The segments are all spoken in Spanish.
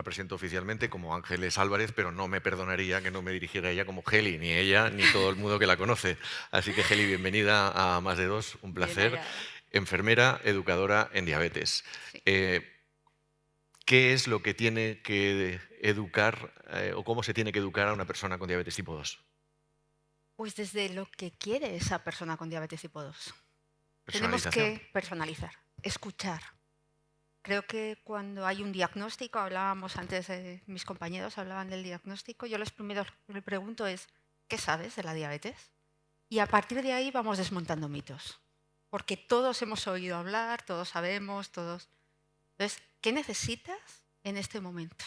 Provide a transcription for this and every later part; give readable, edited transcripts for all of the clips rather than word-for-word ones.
la presento oficialmente como Ángeles Álvarez, pero no me perdonaría que no me dirigiera a ella como Geli, ni ella, ni todo el mundo que la conoce. Así que, Geli, bienvenida a Más de Dos, un Bien placer. hallada. Enfermera, educadora en diabetes. Sí. Eh, ¿Qué es lo que tiene que educar o cómo se tiene que educar a una persona con diabetes tipo 2? Pues desde lo que quiere esa persona con diabetes tipo 2. Tenemos Personalización. que personalizar, escuchar. Creo que cuando hay un diagnóstico, hablábamos antes, mis compañeros hablaban del diagnóstico, yo les primero le pregunto es, ¿qué sabes de la diabetes? Y a partir de ahí vamos desmontando mitos. Porque todos hemos oído hablar, todos sabemos, todos... Entonces, ¿qué necesitas en este momento?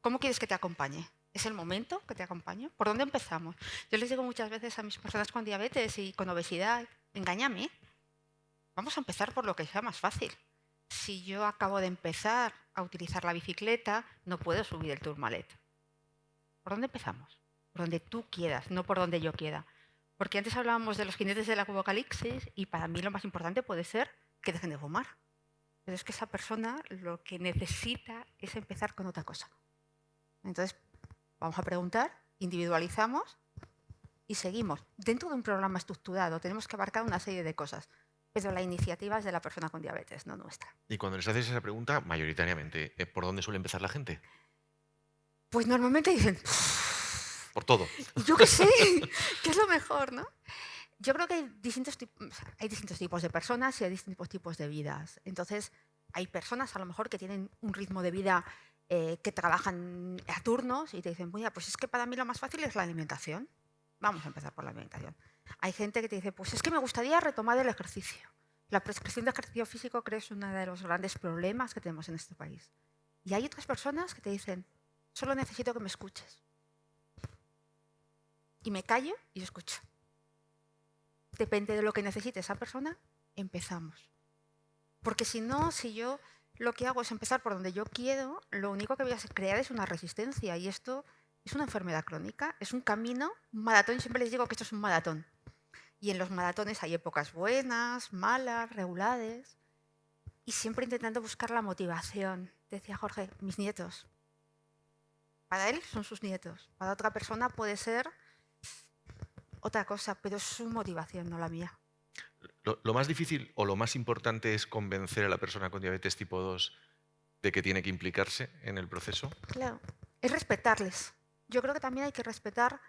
¿Cómo quieres que te acompañe? ¿Es el momento que te acompañe? ¿Por dónde empezamos? Yo les digo muchas veces a mis personas con diabetes y con obesidad, engáñame, vamos a empezar por lo que sea más fácil. Si yo acabo de empezar a utilizar la bicicleta, no puedo subir el Tourmalet. ¿Por dónde empezamos? Por donde tú quieras, no por donde yo quiera. Porque antes hablábamos de los jinetes del apocalipsis y para mí lo más importante puede ser que dejen de fumar. Pero es que esa persona lo que necesita es empezar con otra cosa. Entonces, vamos a preguntar, individualizamos y seguimos. Dentro de un programa estructurado tenemos que abarcar una serie de cosas, pero la iniciativa es de la persona con diabetes, no nuestra. Y cuando les haces esa pregunta, mayoritariamente, ¿por dónde suele empezar la gente? Pues normalmente dicen, Por todo. ¿y yo qué sé? ¿Qué es lo mejor, no? Yo creo que hay distintos tipos de personas y hay distintos tipos de vidas. Entonces, hay personas a lo mejor que tienen un ritmo de vida que trabajan a turnos y te dicen, mira, pues es que para mí lo más fácil es la alimentación. Vamos a empezar por la alimentación. Hay gente que te dice, pues es que me gustaría retomar el ejercicio. La prescripción de ejercicio físico creo que es uno de los grandes problemas que tenemos en este país. Y hay otras personas que te dicen, solo necesito que me escuches. Y me callo y escucho. Depende de lo que necesite esa persona, empezamos. Porque si no, si yo lo que hago es empezar por donde yo quiero, lo único que voy a crear es una resistencia. Y esto es una enfermedad crónica, es un camino, un maratón. Siempre les digo que esto es un maratón. Y en los maratones hay épocas buenas, malas, regulares. Y siempre intentando buscar la motivación. Decía Jorge, mis nietos. Para él son sus nietos. Para otra persona puede ser otra cosa, pero es su motivación, no la mía. Lo más difícil o lo más importante es convencer a la persona con diabetes tipo 2 de que tiene que implicarse en el proceso. Claro, es respetarles. Yo creo que también hay que respetar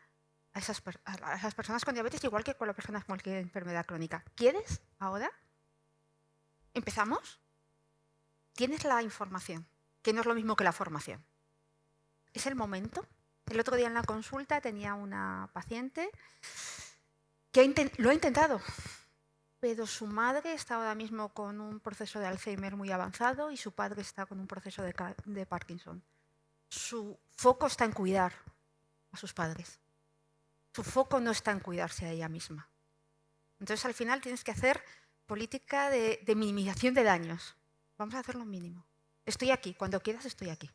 a esas personas con diabetes, igual que con las personas con cualquier enfermedad crónica. ¿Quieres ahora? ¿Empezamos? Tienes la información, que no es lo mismo que la formación. ¿Es el momento? El otro día en la consulta tenía una paciente que lo ha intentado, pero su madre está ahora mismo con un proceso de Alzheimer muy avanzado y su padre está con un proceso de Parkinson. Su foco está en cuidar a sus padres. Su foco no está en cuidarse a ella misma. Entonces, al final tienes que hacer política de minimización de daños. Vamos a hacer lo mínimo. Estoy aquí, cuando quieras estoy aquí.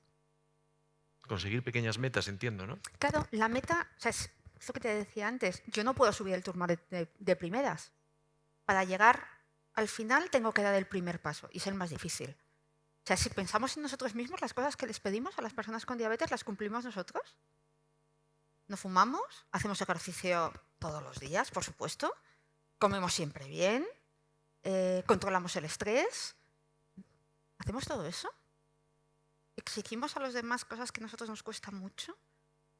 Conseguir pequeñas metas, entiendo, ¿no? Claro, la meta, o sea, es lo que te decía antes, yo no puedo subir el turno de primeras. Para llegar al final tengo que dar el primer paso y es el más difícil. O sea, si pensamos en nosotros mismos, las cosas que les pedimos a las personas con diabetes las cumplimos nosotros. No fumamos, hacemos ejercicio todos los días, por supuesto, comemos siempre bien, controlamos el estrés. ¿Hacemos todo eso? ¿Exigimos a los demás cosas que a nosotros nos cuesta mucho?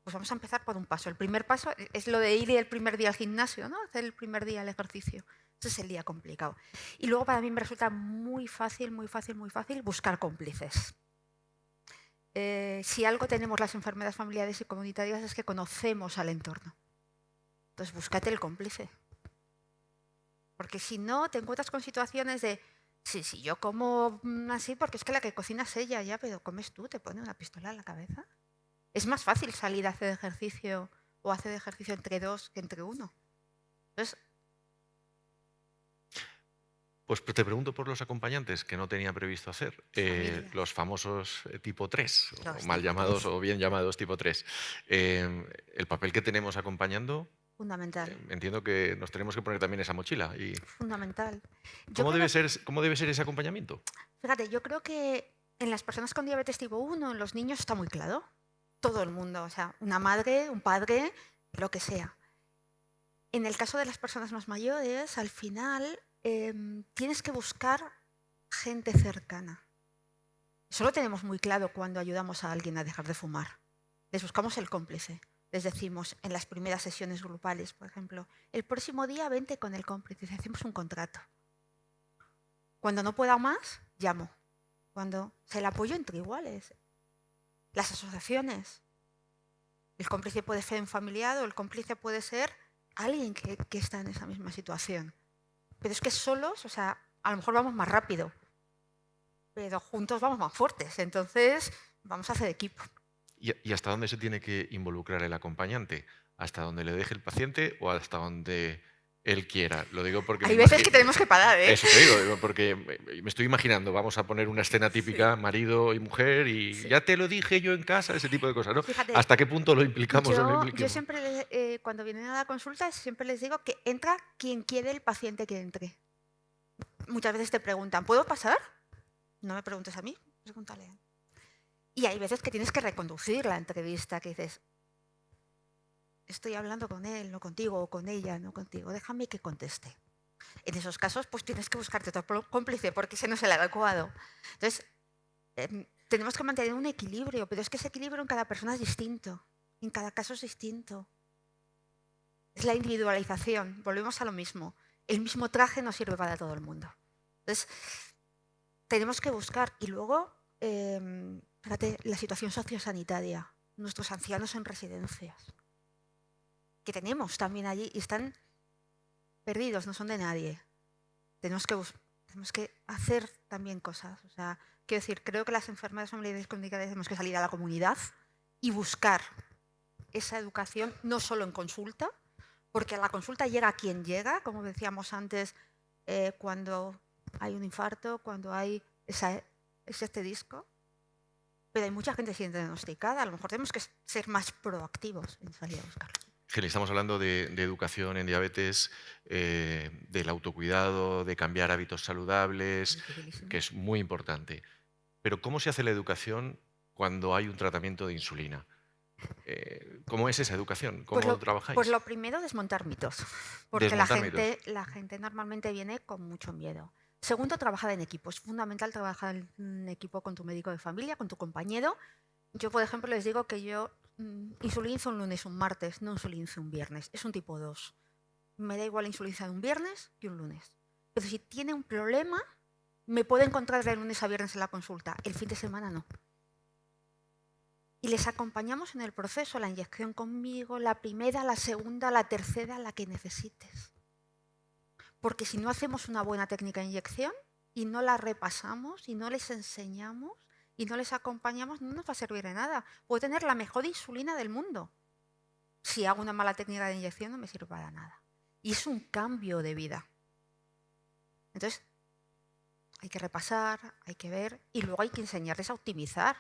Pues vamos a empezar por un paso. El primer paso es lo de ir el primer día al gimnasio, ¿no? Hacer el primer día el ejercicio. Ese es el día complicado. Y luego para mí me resulta muy fácil, muy fácil, muy fácil buscar cómplices. Si algo tenemos las enfermedades familiares y comunitarias es que conocemos al entorno. Entonces búscate el cómplice. Porque si no, te encuentras con situaciones de, sí, yo como así, porque es que la que cocina es ella, ya, pero comes tú, te pone una pistola en la cabeza. Es más fácil salir a hacer ejercicio o hacer ejercicio entre dos que entre uno. Entonces, Pues te pregunto por los acompañantes que no tenía previsto hacer, familia, los famosos tipo 3, o los mal tipo llamados 3, o bien llamados tipo 3. El papel que tenemos acompañando, fundamental, entiendo que nos tenemos que poner también esa mochila. ¿Y fundamental. Yo creo que, cómo debe ser ese acompañamiento? fíjate, yo creo que En las personas con diabetes tipo 1, en los niños está muy claro. Todo el mundo, o sea, una madre, un padre, lo que sea. En el caso de las personas más mayores, al final tienes que buscar gente cercana. Eso lo tenemos muy claro cuando ayudamos a alguien a dejar de fumar. Les buscamos el cómplice. Les decimos en las primeras sesiones grupales, por ejemplo, el próximo día vente con el cómplice, hacemos un contrato. Cuando no pueda más, llamo. Cuando se le apoyo entre iguales. Las asociaciones. El cómplice puede ser un familiar o el cómplice puede ser alguien que está en esa misma situación. Pero es que solos, o sea, a lo mejor vamos más rápido, pero juntos vamos más fuertes. Entonces, vamos a hacer equipo. ¿Y hasta dónde se tiene que involucrar el acompañante? ¿Hasta donde le deje el paciente o hasta donde él quiera? Lo digo porque Hay veces que tenemos que parar, ¿eh? Eso te digo, porque me estoy imaginando, vamos a poner una escena típica, marido y mujer, y ya te lo dije yo en casa, ese tipo de cosas, ¿no? Fíjate, ¿Hasta qué punto lo implicamos o no yo implicamos? siempre, cuando vienen a la consulta, siempre les digo que entra quien quiere el paciente que entre. Muchas veces te preguntan, ¿puedo pasar? No me preguntes a mí, pregúntale. Y hay veces que tienes que reconducir la entrevista, que dices, estoy hablando con él, no contigo, o con ella, no contigo, déjame que conteste. En esos casos, pues tienes que buscarte otro cómplice, porque ese no es el adecuado. Entonces, tenemos que mantener un equilibrio, pero es que ese equilibrio en cada persona es distinto, en cada caso es distinto. Es la individualización, volvemos a lo mismo. El mismo traje no sirve para todo el mundo. Entonces, tenemos que buscar. Y luego, fíjate, la situación sociosanitaria, nuestros ancianos en residencias, que tenemos también allí y están perdidos, no son de nadie. Tenemos que hacer también cosas. O sea, quiero decir, creo que las enfermeras familiares comunitarias tenemos que salir a la comunidad y buscar esa educación, no solo en consulta, porque a la consulta llega quien llega, como decíamos antes, cuando hay un infarto, cuando hay este disco, pero hay mucha gente sin diagnosticada. A lo mejor tenemos que ser más proactivos en salir a buscarlo. Geli, estamos hablando de educación en diabetes, del autocuidado, de cambiar hábitos saludables, que es muy importante. Pero ¿cómo se hace la educación cuando hay un tratamiento de insulina? ¿Cómo es esa educación? ¿Cómo trabajáis? Pues lo primero, desmontar mitos, porque Desmontar mitos. la gente normalmente viene con mucho miedo. Segundo, trabajar en equipo. Es fundamental trabajar en equipo con tu médico de familia, con tu compañero. Yo, por ejemplo, les digo que yo insulinizo un lunes, un martes, no insulinizo un viernes. Es un tipo 2. Me da igual insulinizar un viernes que un lunes. Pero si tiene un problema, me puede encontrar de lunes a viernes en la consulta. El fin de semana no. Y les acompañamos en el proceso, la inyección conmigo, la primera, la segunda, la tercera, la que necesites. Porque si no hacemos una buena técnica de inyección y no la repasamos y no les enseñamos y no les acompañamos, no nos va a servir de nada. Puedo tener la mejor insulina del mundo. Si hago una mala técnica de inyección no me sirve para nada. Y es un cambio de vida. Entonces, hay que repasar, hay que ver y luego hay que enseñarles a optimizar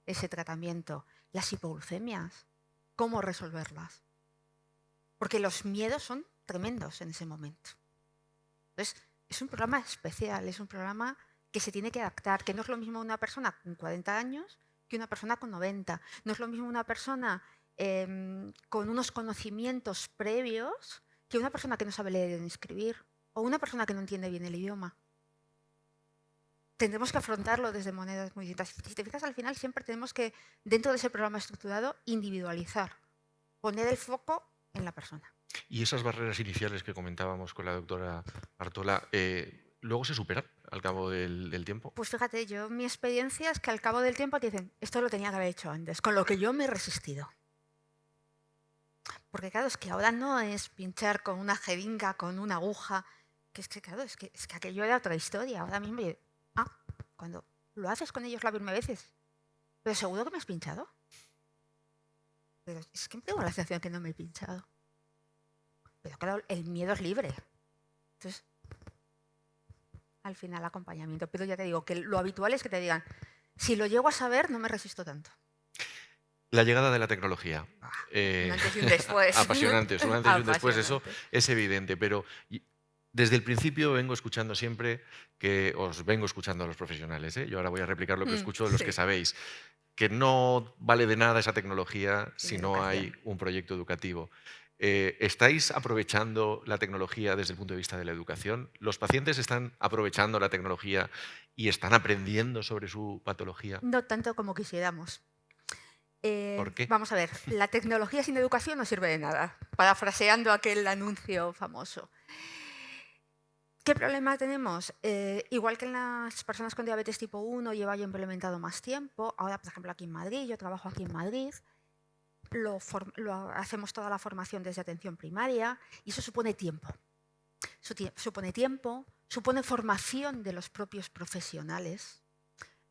ese tratamiento. Las hipoglucemias, cómo resolverlas. Porque los miedos son tremendos en ese momento. Entonces, es un programa especial, es un programa que se tiene que adaptar, que no es lo mismo una persona con 40 años que una persona con 90. No es lo mismo una persona con unos conocimientos previos que una persona que no sabe leer ni escribir o una persona que no entiende bien el idioma. Tendremos que afrontarlo desde maneras muy distintas. Si te fijas, al final siempre tenemos que, dentro de ese programa estructurado, individualizar, poner el foco en la persona. Y esas barreras iniciales que comentábamos con la doctora Artola, ¿luego se superan al cabo del tiempo? Pues fíjate, mi experiencia es que al cabo del tiempo te dicen, esto lo tenía que haber hecho antes, con lo que yo me he resistido. Porque claro, es que ahora no es pinchar con una jeringa, con una aguja, que es que claro, es que aquello era otra historia. Ahora mismo, cuando lo haces con ellos la primera vez, pero seguro que me has pinchado. Pero es que tengo la sensación de que no me he pinchado. Pero claro, el miedo es libre. Entonces, al final, acompañamiento. Pero ya te digo que lo habitual es que te digan, si lo llego a saber, no me resisto tanto. La llegada de la tecnología. Un antes y un después. Apasionante, un antes y un después, eso es evidente. Pero Desde el principio vengo escuchando siempre que os vengo escuchando a los profesionales, ¿eh? Yo ahora voy a replicar lo que escucho de los que Sí, sabéis, que no vale de nada esa tecnología sin si no hay educación. un proyecto educativo. ¿Estáis aprovechando la tecnología desde el punto de vista de la educación? ¿Los pacientes están aprovechando la tecnología y están aprendiendo sobre su patología? No tanto como quisiéramos. ¿Por qué? Vamos a ver, la tecnología sin educación no sirve de nada, parafraseando aquel anuncio famoso. ¿Qué problema tenemos? Igual que en las personas con diabetes tipo 1 lleva ya implementado más tiempo, ahora, por ejemplo, aquí en Madrid, yo trabajo aquí en Madrid, hacemos toda la formación desde atención primaria y eso supone tiempo. Supone tiempo, supone formación de los propios profesionales.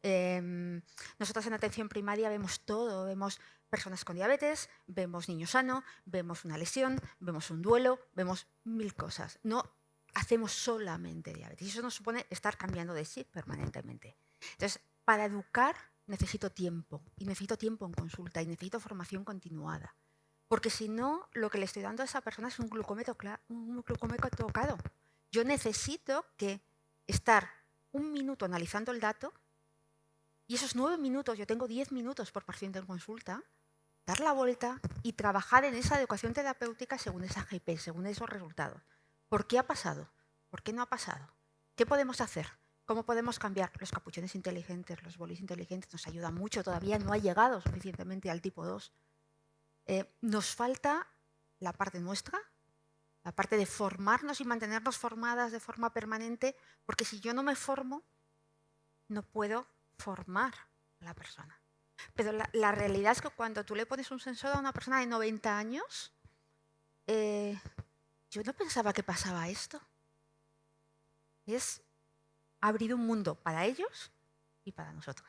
Nosotros en atención primaria vemos todo, vemos personas con diabetes, vemos niño sano, vemos una lesión, vemos un duelo, vemos mil cosas. No hacemos solamente diabetes y eso nos supone estar cambiando de chip permanentemente. Entonces, para educar necesito tiempo y necesito tiempo en consulta y necesito formación continuada. Porque si no, lo que le estoy dando a esa persona es un glucómetro tocado. Yo necesito que estar un minuto analizando el dato y esos 9 minutos, yo tengo 10 minutos por paciente en consulta, dar la vuelta y trabajar en esa educación terapéutica según esa GP, según esos resultados. ¿Por qué ha pasado? ¿Por qué no ha pasado? ¿Qué podemos hacer? ¿Cómo podemos cambiar? Los capuchones inteligentes, los bolis inteligentes nos ayudan mucho, todavía no ha llegado suficientemente al tipo 2. Nos falta la parte nuestra, la parte de formarnos y mantenernos formadas de forma permanente, porque si yo no me formo, no puedo formar a la persona. Pero la realidad es que cuando tú le pones un sensor a una persona de 90 años, yo no pensaba que pasaba esto. Es abrir un mundo para ellos y para nosotros.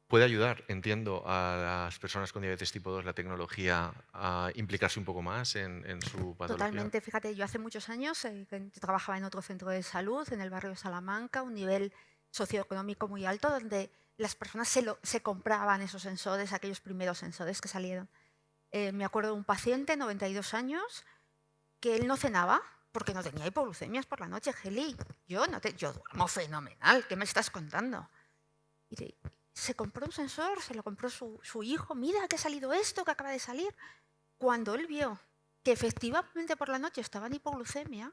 ¿Puede ayudar, entiendo, a las personas con diabetes tipo 2 la tecnología a implicarse un poco más en su patología? Totalmente, fíjate, yo hace muchos años yo trabajaba en otro centro de salud, en el barrio de Salamanca, un nivel socioeconómico muy alto, donde las personas se compraban esos sensores, aquellos primeros sensores que salieron. Me acuerdo de un paciente, 92 años, que él no cenaba porque no tenía hipoglucemias por la noche. Geli, yo duermo fenomenal, ¿qué me estás contando? Y se compró un sensor, se lo compró su hijo, mira que ha salido esto, que acaba de salir. Cuando él vio que efectivamente por la noche estaba en hipoglucemia,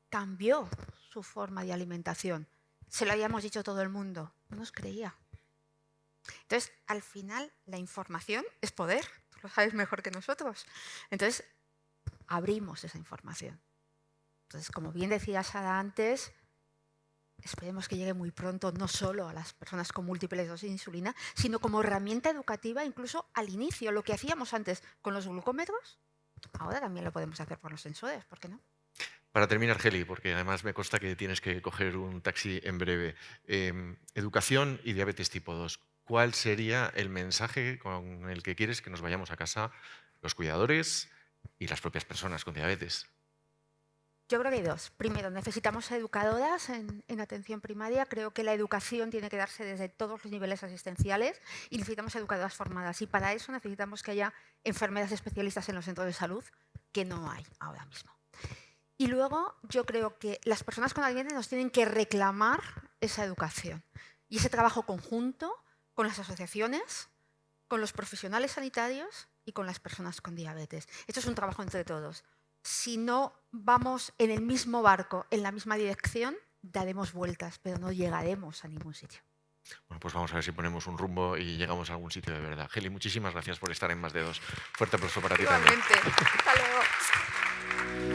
cambió su forma de alimentación. Se lo habíamos dicho todo el mundo, no nos creía. Entonces, al final, la información es poder, tú lo sabes mejor que nosotros. Entonces, abrimos esa información. Entonces, como bien decía Sara antes, esperemos que llegue muy pronto no solo a las personas con múltiples dosis de insulina, sino como herramienta educativa incluso al inicio. Lo que hacíamos antes con los glucómetros, ahora también lo podemos hacer con los sensores, ¿por qué no? Para terminar, Geli, porque además me consta que tienes que coger un taxi en breve. Educación y diabetes tipo 2. ¿Cuál sería el mensaje con el que quieres que nos vayamos a casa los cuidadores y las propias personas con diabetes? Yo creo que hay dos. Primero, necesitamos educadoras en atención primaria. Creo que la educación tiene que darse desde todos los niveles asistenciales y necesitamos educadoras formadas. Y para eso necesitamos que haya enfermeras especialistas en los centros de salud, que no hay ahora mismo. Y luego yo creo que las personas con diabetes nos tienen que reclamar esa educación y ese trabajo conjunto con las asociaciones, con los profesionales sanitarios y con las personas con diabetes. Esto es un trabajo entre todos. Si no vamos en el mismo barco, en la misma dirección, daremos vueltas, pero no llegaremos a ningún sitio. Bueno, pues vamos a ver si ponemos un rumbo y llegamos a algún sitio de verdad. Geli, muchísimas gracias por estar en Más de Dos. Fuerte aplauso para ti también. Igualmente. Hasta luego.